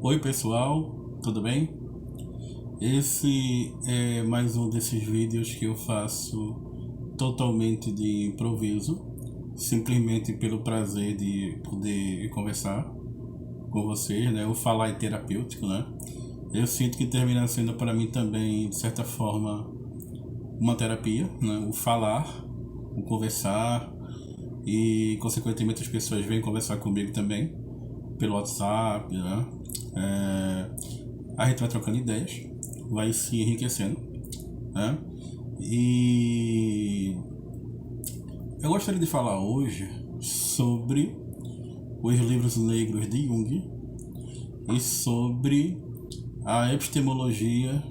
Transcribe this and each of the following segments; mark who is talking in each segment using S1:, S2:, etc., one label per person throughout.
S1: Oi pessoal, tudo bem? Esse é mais um desses vídeos que eu faço totalmente de improviso, simplesmente pelo prazer de poder conversar com vocês, né? O falar é terapêutico, né? Eu sinto que termina sendo para mim também, de certa forma, uma terapia, né? O falar, o conversar e, consequentemente, as pessoas vêm conversar comigo também pelo WhatsApp, né? A gente vai trocando ideias, vai se enriquecendo, né? E eu gostaria de falar hoje sobre os livros negros de Jung e sobre a epistemologia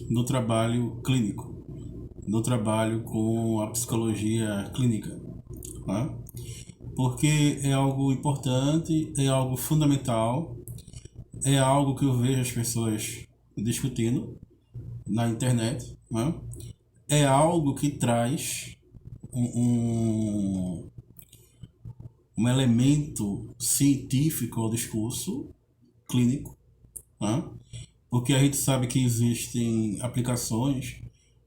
S1: no trabalho clínico, no trabalho com a psicologia clínica, né? Porque é algo importante, é algo fundamental, é algo que eu vejo as pessoas discutindo na internet, né? É algo que traz um, um elemento científico ao discurso clínico, né? Porque a gente sabe que existem aplicações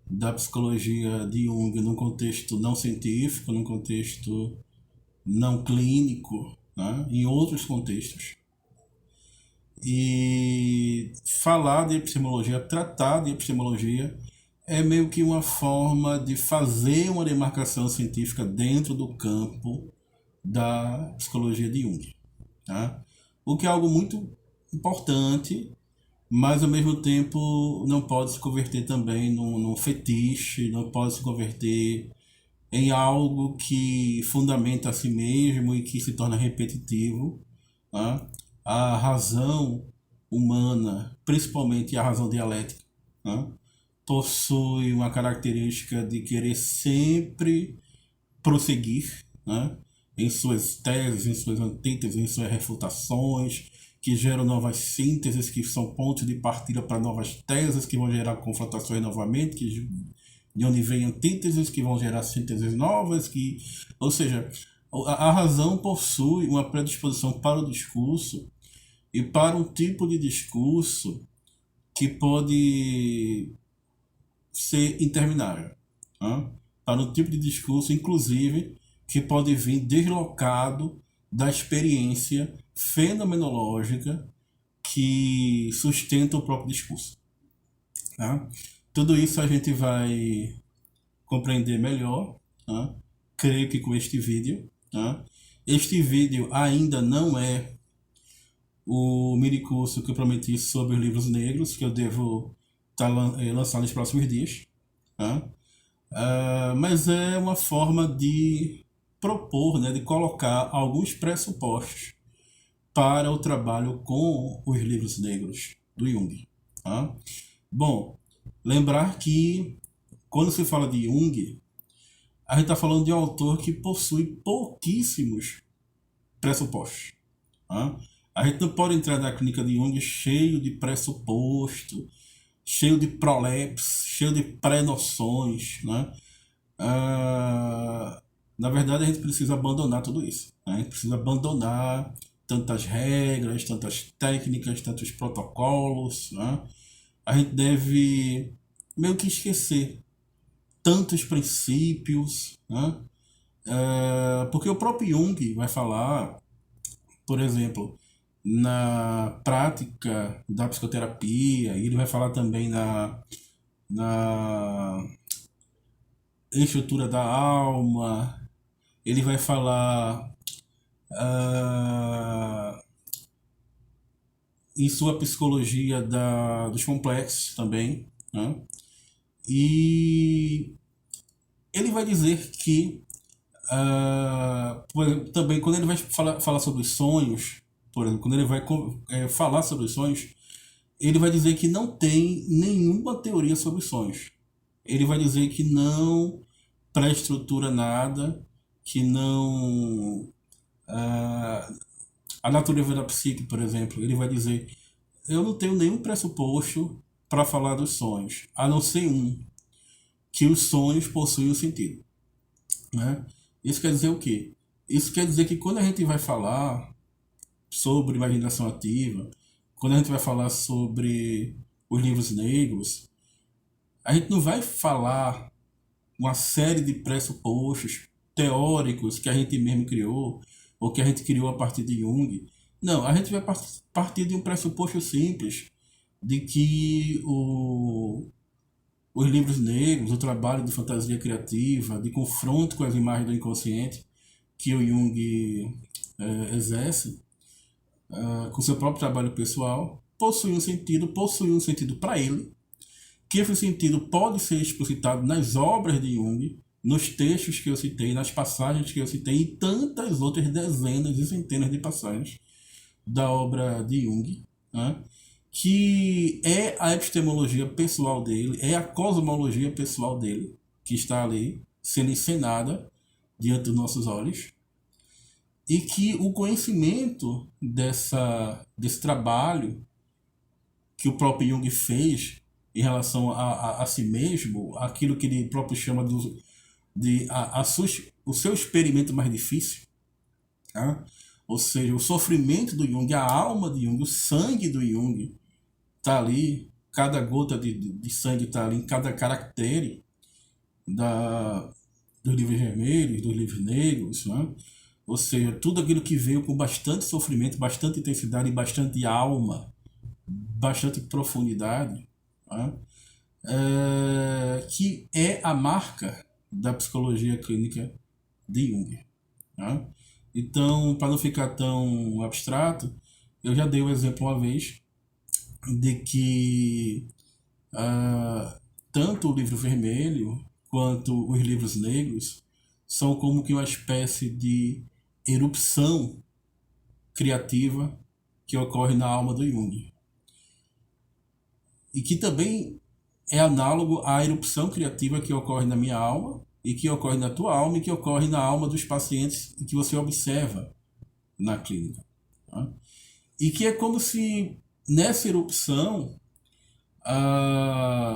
S1: da psicologia de Jung num contexto não científico, num contexto não clínico, né? Em outros contextos. E falar de epistemologia, tratar de epistemologia, é meio que uma forma de fazer uma demarcação científica dentro do campo da psicologia de Jung. Tá? O que é algo muito importante, mas ao mesmo tempo não pode se converter também num fetiche, não pode se converter em algo que fundamenta a si mesmo e que se torna repetitivo. Tá? A razão humana, principalmente a razão dialética, né, possui uma característica de querer sempre prosseguir, né, em suas teses, em suas antíteses, em suas refutações, que geram novas sínteses, que são pontos de partida para novas teses, que vão gerar confrontações novamente, de onde vem antíteses, que vão gerar sínteses novas, ou seja, a razão possui uma predisposição para o discurso e para um tipo de discurso que pode ser interminável. Tá? Para um tipo de discurso, inclusive, que pode vir deslocado da experiência fenomenológica que sustenta o próprio discurso. Tá? Tudo isso a gente vai compreender melhor, tá? Creio que com este vídeo. Tá? Este vídeo ainda não é o mini curso que eu prometi sobre os livros negros, que eu devo lançar nos próximos dias. Tá? Mas é uma forma de propor, né, de colocar alguns pressupostos para o trabalho com os livros negros do Jung. Tá? Bom, lembrar que quando se fala de Jung, a gente está falando de um autor que possui pouquíssimos pressupostos. Tá? A gente não pode entrar na clínica de Jung cheio de pressuposto, cheio de prolepse, cheio de pré-noções. Né? Na verdade, a gente precisa abandonar tudo isso. Né? A gente precisa abandonar tantas regras, tantas técnicas, tantos protocolos. Né? A gente deve meio que esquecer tantos princípios. Né? Porque o próprio Jung vai falar, por exemplo, na prática da psicoterapia, e ele vai falar também na estrutura da alma, ele vai falar ah, em sua psicologia dos complexos também, né? E ele vai dizer que também quando ele vai falar sobre os sonhos, por exemplo, quando ele vai falar sobre os sonhos, ele vai dizer que não tem nenhuma teoria sobre os sonhos. Ele vai dizer que não pré-estrutura nada, que não. A natureza da psique, por exemplo, ele vai dizer: eu não tenho nenhum pressuposto para falar dos sonhos, a não ser um, que os sonhos possuem um sentido. Né? Isso quer dizer o quê? Isso quer dizer que quando a gente vai falar sobre imaginação ativa, quando a gente vai falar sobre os livros negros, a gente não vai falar uma série de pressupostos teóricos que a gente mesmo criou, ou que a gente criou a partir de Jung. Não, a gente vai partir de um pressuposto simples, de que os livros negros, o trabalho de fantasia criativa, de confronto com as imagens do inconsciente que o Jung exerce, com seu próprio trabalho pessoal, possui um sentido para ele, que esse sentido pode ser explicitado nas obras de Jung, nos textos que eu citei, nas passagens que eu citei e tantas outras dezenas e centenas de passagens da obra de Jung, né? Que é a epistemologia pessoal dele, é a cosmologia pessoal dele, que está ali sendo encenada diante dos nossos olhos, e que o conhecimento desse trabalho que o próprio Jung fez em relação a si mesmo, aquilo que ele próprio chama o seu experimento mais difícil, tá? Ou seja, o sofrimento do Jung, a alma de Jung, o sangue do Jung está ali, cada gota de sangue está ali em cada caractere da, dos livros vermelhos, dos livros negros, né? Ou seja, tudo aquilo que veio com bastante sofrimento, bastante intensidade e bastante alma, bastante profundidade, né? Que é a marca da psicologia clínica de Jung, né? Então, para não ficar tão abstrato, eu já dei o exemplo uma vez de que tanto o livro vermelho quanto os livros negros são como que uma espécie de erupção criativa que ocorre na alma do Jung. E que também é análogo à erupção criativa que ocorre na minha alma e que ocorre na tua alma e que ocorre na alma dos pacientes que você observa na clínica, tá? E que é como se nessa erupção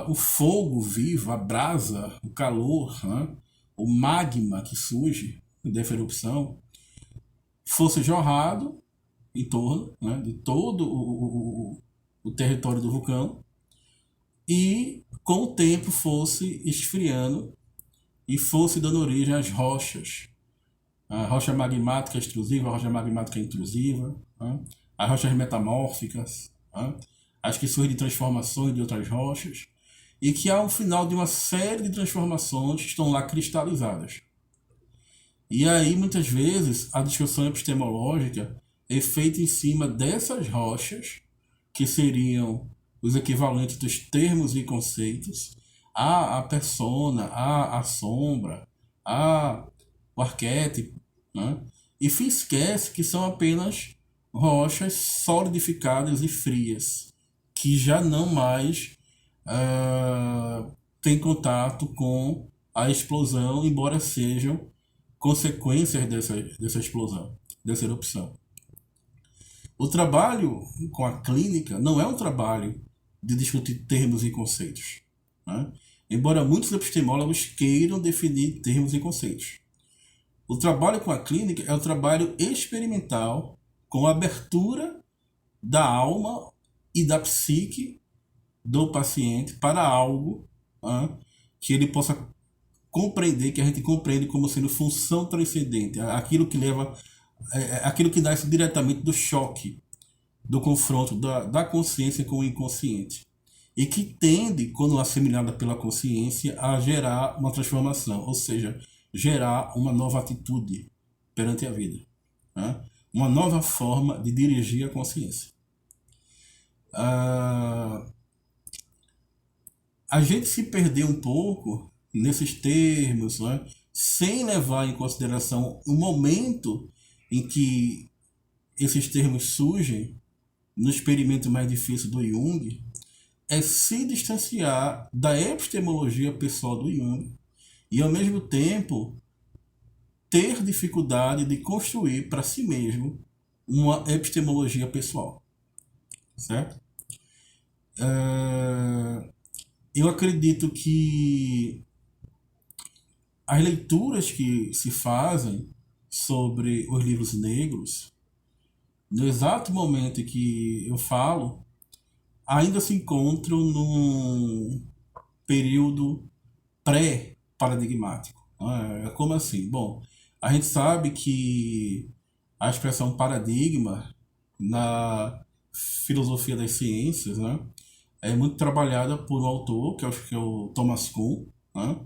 S1: o fogo vivo, a brasa, o calor, né, o magma que surge dessa erupção fosse jorrado em torno, né, de todo o território do vulcão e com o tempo fosse esfriando e fosse dando origem às rochas. A rocha magmática extrusiva, a rocha magmática intrusiva, né? As rochas metamórficas, né? As que surgem de transformações de outras rochas, e que ao final de uma série de transformações estão lá cristalizadas. E aí, muitas vezes, a discussão epistemológica é feita em cima dessas rochas, que seriam os equivalentes dos termos e conceitos, a persona, a sombra, o arquétipo, né? E se esquece que são apenas rochas solidificadas e frias, que já não mais têm contato com a explosão, embora sejam consequências dessa explosão, dessa erupção. O trabalho com a clínica não é um trabalho de discutir termos e conceitos, né? Embora muitos epistemólogos queiram definir termos e conceitos. O trabalho com a clínica é um trabalho experimental com a abertura da alma e da psique do paciente para algo, né, que ele possa compreender, que a gente compreende como sendo função transcendente, aquilo que leva, aquilo que nasce diretamente do choque, do confronto da consciência com o inconsciente. E que tende, quando assimilada pela consciência, a gerar uma transformação, ou seja, gerar uma nova atitude perante a vida, né? Uma nova forma de dirigir a consciência. A gente se perdeu um pouco nesses termos, né? Sem levar em consideração o momento em que esses termos surgem no experimento mais difícil do Jung, é se distanciar da epistemologia pessoal do Jung e, ao mesmo tempo, ter dificuldade de construir para si mesmo uma epistemologia pessoal, certo? Eu acredito que as leituras que se fazem sobre os livros negros no exato momento em que eu falo, ainda se encontram num período pré-paradigmático. Como assim? Bom, a gente sabe que a expressão paradigma na filosofia das ciências, né, é muito trabalhada por um autor, que eu acho que é o Thomas Kuhn, né,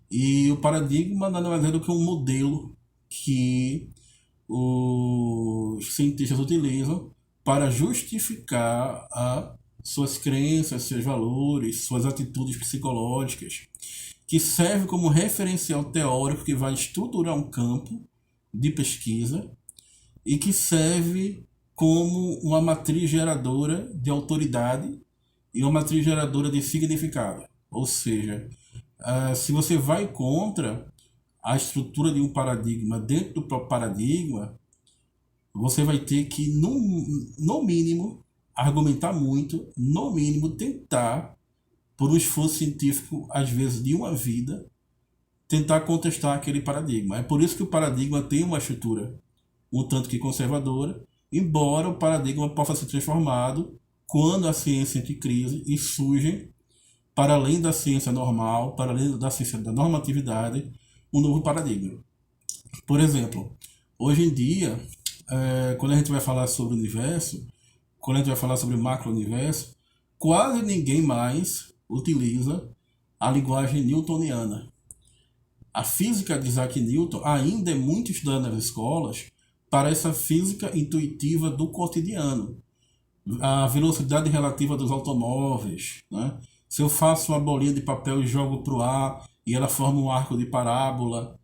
S1: e o paradigma nada mais é do que um modelo que os cientistas utilizam para justificar suas crenças, seus valores, suas atitudes psicológicas, que serve como referencial teórico que vai estruturar um campo de pesquisa e que serve como uma matriz geradora de autoridade e uma matriz geradora de significado. Ou seja, se você vai contra a estrutura de um paradigma dentro do próprio paradigma, você vai ter que, no mínimo, argumentar muito, no mínimo, tentar, por um esforço científico, às vezes de uma vida, tentar contestar aquele paradigma. É por isso que o paradigma tem uma estrutura um tanto que conservadora, embora o paradigma possa ser transformado quando a ciência entra em crise e surge, para além da ciência normal, para além da ciência da normatividade, um novo paradigma. Por exemplo, hoje em dia, quando a gente vai falar sobre o universo, quando a gente vai falar sobre macro-universo, quase ninguém mais utiliza a linguagem newtoniana. A física de Isaac Newton ainda é muito estudada nas escolas para essa física intuitiva do cotidiano. A velocidade relativa dos automóveis, né? Se eu faço uma bolinha de papel e jogo para o ar e ela forma um arco de parábola,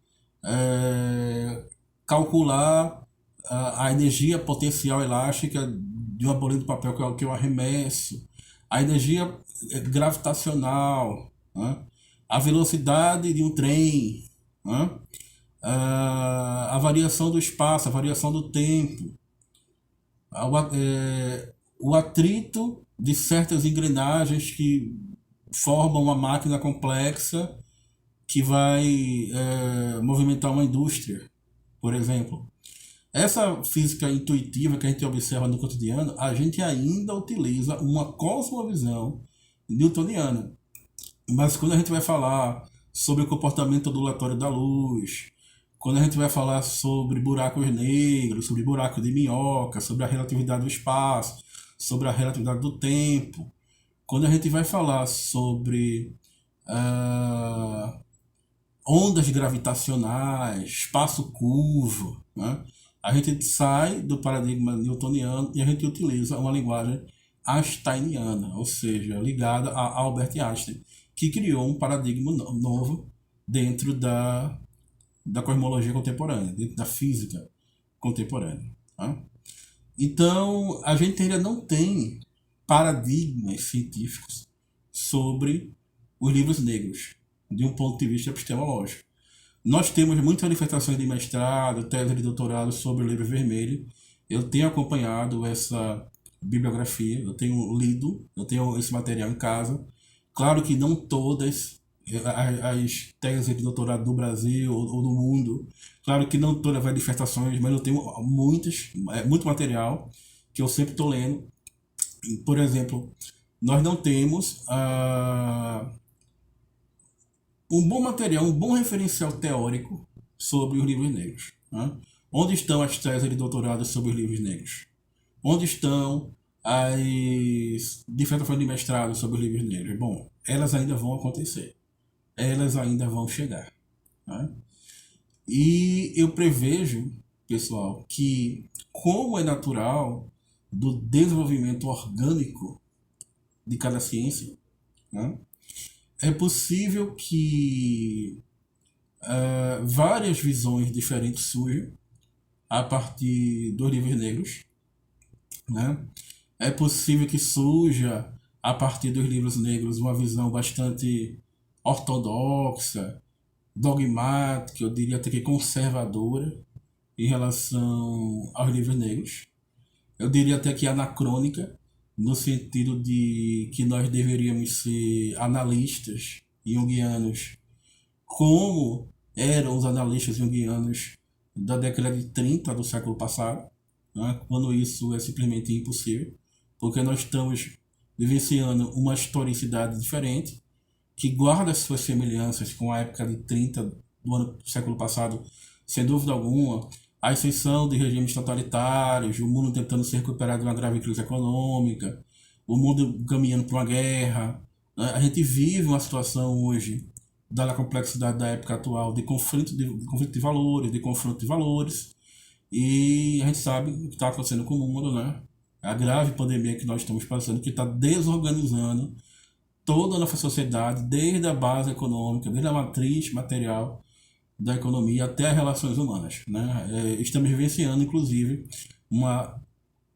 S1: calcular a energia potencial elástica de uma bolinha de papel que eu arremesso, a energia gravitacional, né? A velocidade de um trem, né? A variação do espaço, a variação do tempo, o atrito de certas engrenagens que formam uma máquina complexa que vai movimentar uma indústria, por exemplo. Essa física intuitiva que a gente observa no cotidiano, a gente ainda utiliza uma cosmovisão newtoniana. Mas quando a gente vai falar sobre o comportamento ondulatório da luz, quando a gente vai falar sobre buracos negros, sobre buraco de minhoca, sobre a relatividade do espaço, sobre a relatividade do tempo, quando a gente vai falar sobre ondas gravitacionais, espaço curvo, né? A gente sai do paradigma newtoniano e a gente utiliza uma linguagem einsteiniana, ou seja, ligada a Albert Einstein, que criou um paradigma novo dentro da cosmologia contemporânea, dentro da física contemporânea. Tá? Então, a gente ainda não tem paradigmas científicos sobre os livros negros, de um ponto de vista epistemológico. Nós temos muitas dissertações de mestrado, tese de doutorado sobre o livro vermelho. Eu tenho acompanhado essa bibliografia, eu tenho lido, eu tenho esse material em casa. Claro que não todas as teses de doutorado do Brasil ou do mundo, claro que não todas as dissertações, mas eu tenho muito material que eu sempre estou lendo. Por exemplo, nós não temos um bom material, um bom referencial teórico sobre os livros negros. Né? Onde estão as teses de doutorado sobre os livros negros? Onde estão as dissertações de mestrado sobre os livros negros? Bom, elas ainda vão acontecer. Elas ainda vão chegar. Né? E eu prevejo, pessoal, que como é natural do desenvolvimento orgânico de cada ciência, né? É possível que várias visões diferentes surjam a partir dos livros negros. Né? É possível que surja a partir dos livros negros uma visão bastante ortodoxa, dogmática, eu diria até que conservadora em relação aos livros negros. Eu diria até que anacrônica, no sentido de que nós deveríamos ser analistas junguianos, como eram os analistas junguianos da década de 30 do século passado. né, quando isso é simplesmente impossível, porque nós estamos vivenciando uma historicidade diferente, que guarda suas semelhanças com a época de 30 do século passado, sem dúvida alguma, a ascensão de regimes totalitários, o mundo tentando se recuperar de uma grave crise econômica, o mundo caminhando para uma guerra, né? A gente vive uma situação hoje, dada a complexidade da época atual, de conflito de valores, de confronto de valores, e a gente sabe o que está acontecendo com o mundo, né? A grave pandemia que nós estamos passando, que está desorganizando toda a nossa sociedade, desde a base econômica, desde a matriz material da economia até as relações humanas, né? Estamos vivenciando, inclusive, uma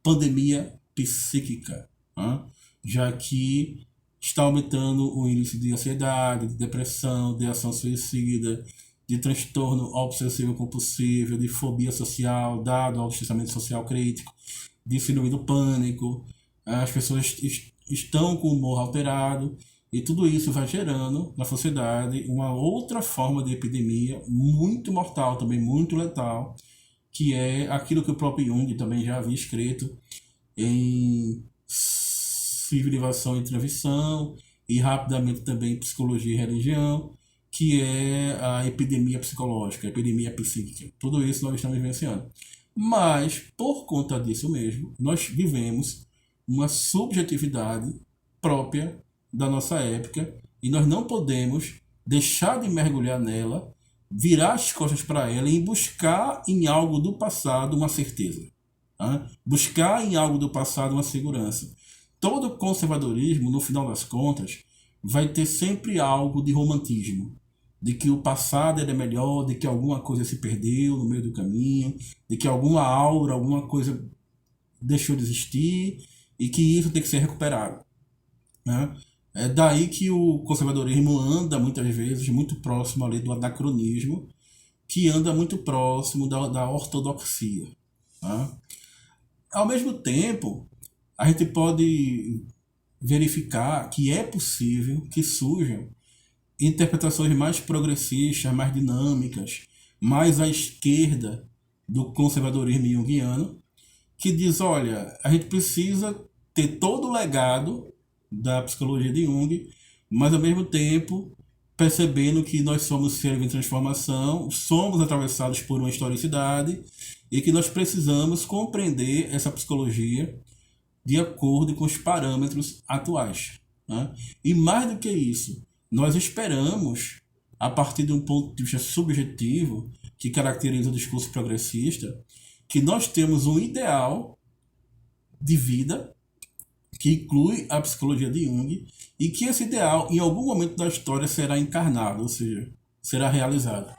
S1: pandemia psíquica, né? Já que está aumentando o índice de ansiedade, de depressão, de ação suicida, de transtorno obsessivo compulsivo, de fobia social, dado ao distanciamento social crítico, de síndrome do pânico. As pessoas estão com o humor alterado, e tudo isso vai gerando na sociedade uma outra forma de epidemia muito mortal, também muito letal, que é aquilo que o próprio Jung também já havia escrito em Civilização e Transição, e rapidamente também em Psicologia e Religião, que é a epidemia psicológica, a epidemia psíquica. Tudo isso nós estamos vivenciando. Mas, por conta disso mesmo, nós vivemos uma subjetividade própria da nossa época, e nós não podemos deixar de mergulhar nela, virar as costas para ela e buscar em algo do passado uma certeza, né? Buscar em algo do passado uma segurança. Todo conservadorismo, no final das contas, vai ter sempre algo de romantismo, de que o passado era melhor, de que alguma coisa se perdeu no meio do caminho, de que alguma aura, alguma coisa deixou de existir e que isso tem que ser recuperado, né? É daí que o conservadorismo anda muitas vezes muito próximo ali do anacronismo, que anda muito próximo da ortodoxia, né? Ao mesmo tempo, a gente pode verificar que é possível que surjam interpretações mais progressistas, mais dinâmicas, mais à esquerda do conservadorismo junguiano, que diz, olha, a gente precisa ter todo o legado da psicologia de Jung, mas ao mesmo tempo percebendo que nós somos seres em transformação, somos atravessados por uma historicidade e que nós precisamos compreender essa psicologia de acordo com os parâmetros atuais, né? E mais do que isso, nós esperamos, a partir de um ponto de vista subjetivo, que caracteriza o discurso progressista, que nós temos um ideal de vida que inclui a psicologia de Jung, e que esse ideal, em algum momento da história, será encarnado, ou seja, será realizado.